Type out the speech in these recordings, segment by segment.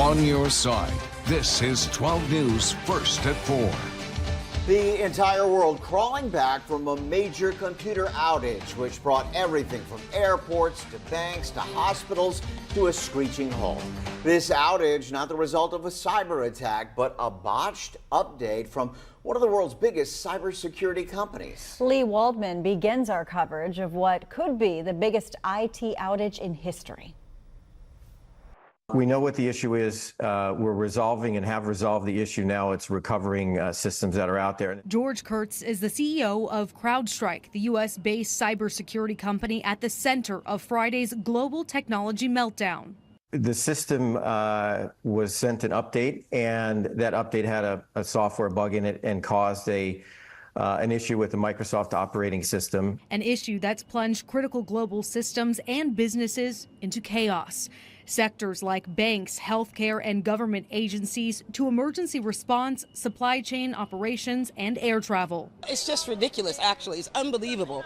on your side. This is 12 News First at 4. The entire world crawling back from a major computer outage, which brought everything from airports to banks to hospitals to a screeching halt. This outage, not the result of a cyber attack, but a botched update from one of the world's biggest cybersecurity companies. Lee Waldman begins our coverage of what could be the biggest IT outage in history. We know what the issue is. We're resolving and have resolved the issue now. It's recovering systems that are out there. George Kurtz is the CEO of CrowdStrike, the U.S.-based cybersecurity company at the center of Friday's global technology meltdown. The system was sent an update, and that update had a software bug in it and caused an issue with the Microsoft operating system. An issue that's plunged critical global systems and businesses into chaos. Sectors like banks, healthcare, and government agencies to emergency response, supply chain operations, and air travel. It's just ridiculous, actually. It's unbelievable.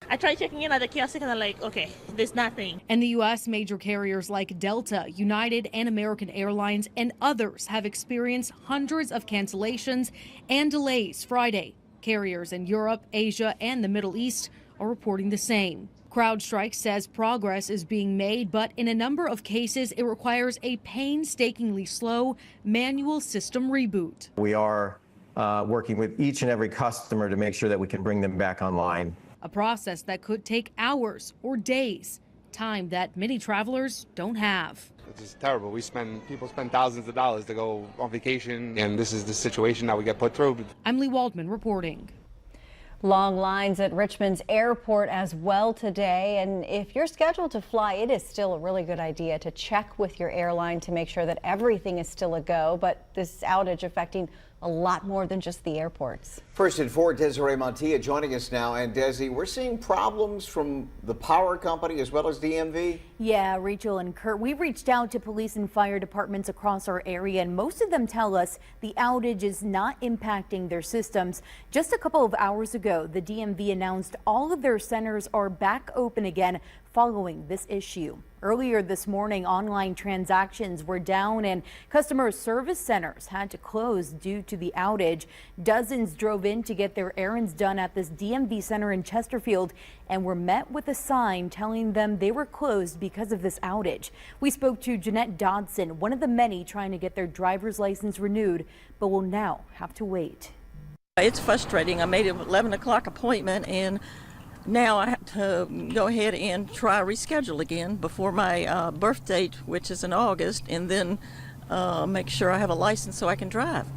I tried checking in at the kiosk and I'm like, okay, there's nothing. And the U.S. major carriers like Delta, United, and American Airlines and others have experienced hundreds of cancellations and delays Friday. Carriers in Europe, Asia, and the Middle East are reporting the same. CrowdStrike says progress is being made, but in a number of cases, it requires a painstakingly slow manual system reboot. We are working with each and every customer to make sure that we can bring them back online. A process that could take hours or days, time that many travelers don't have. It's just terrible. People spend thousands of dollars to go on vacation, and this is the situation that we get put through. I'm Lee Waldman reporting. Long lines at Richmond's airport as well today. And if you're scheduled to fly, it is still a really good idea to check with your airline to make sure that everything is still a go. But this outage affecting a lot more than just the airports. First at 4, Desiree Montilla joining us now. And Desi, we're seeing problems from the power company as well as DMV. Yeah, Rachel and Kurt, we reached out to police and fire departments across our area, and most of them tell us the outage is not impacting their systems. Just a couple of hours ago, the DMV announced all of their centers are back open again following this issue. Earlier this morning, online transactions were down and customer service centers had to close due to the outage. Dozens drove in to get their errands done at this DMV center in Chesterfield and were met with a sign telling them they were closed because of this outage. We spoke to Jeanette Dodson, one of the many trying to get their driver's license renewed, but will now have to wait. It's frustrating. I made an 11 o'clock appointment, and now I have to go ahead and try reschedule again before my birth date, which is in August, and then make sure I have a license so I can drive.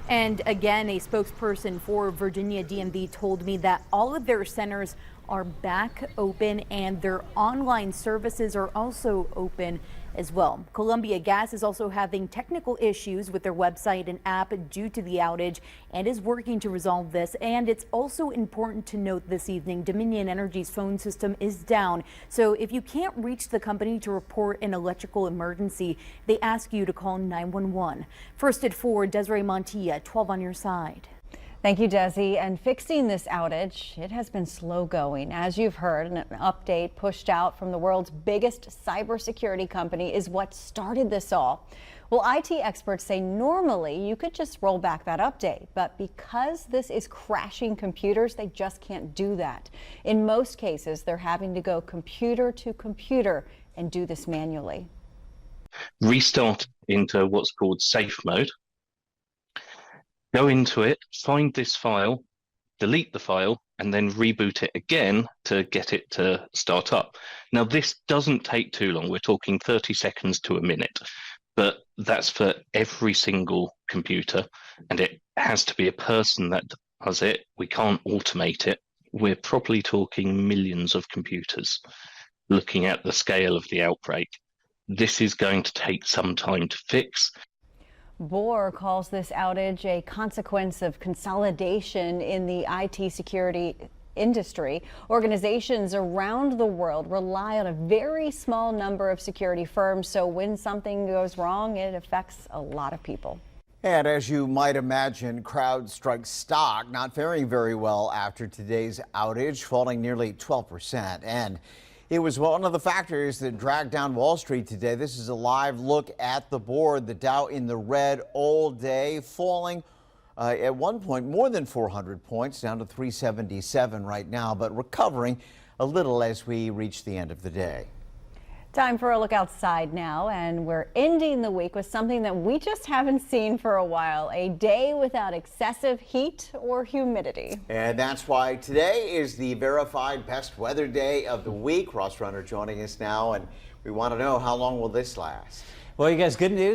And again, a spokesperson for Virginia DMV told me that all of their centers are back open and their online services are also open as well. Columbia Gas is also having technical issues with their website and app due to the outage and is working to resolve this. And it's also important to note this evening, Dominion Energy's phone system is down. So if you can't reach the company to report an electrical emergency, they ask you to call 911. First at 4, Desiree Montilla, 12 on your side. Thank you, Desi. And fixing this outage, it has been slow going. As you've heard, an update pushed out from the world's biggest cybersecurity company is what started this all. Well, IT experts say normally you could just roll back that update, but because this is crashing computers, they just can't do that. In most cases, they're having to go computer to computer and do this manually. Restart into what's called safe mode. Go into it, find this file, delete the file, and then reboot it again to get it to start up. Now, this doesn't take too long. We're talking 30 seconds to a minute, but that's for every single computer, and it has to be a person that does it. We can't automate it. We're probably talking millions of computers. Looking at the scale of the outbreak, this is going to take some time to fix. Bohr calls this outage a consequence of consolidation in the IT security industry. Organizations around the world rely on a very small number of security firms, so when something goes wrong, it affects a lot of people. And as you might imagine, CrowdStrike stock not faring very well after today's outage, falling nearly 12%. And It was one of the factors that dragged down Wall Street today. This is a live look at the board. The Dow in the red all day, falling at one point more than 400 points, down to 377 right now, but recovering a little as we reach the end of the day. Time for a look outside now, and we're ending the week with something that we just haven't seen for a while, a day without excessive heat or humidity. And that's why today is the verified best weather day of the week. Ross Runner joining us now, and we want to know, how long will this last? Well, you guys, good news.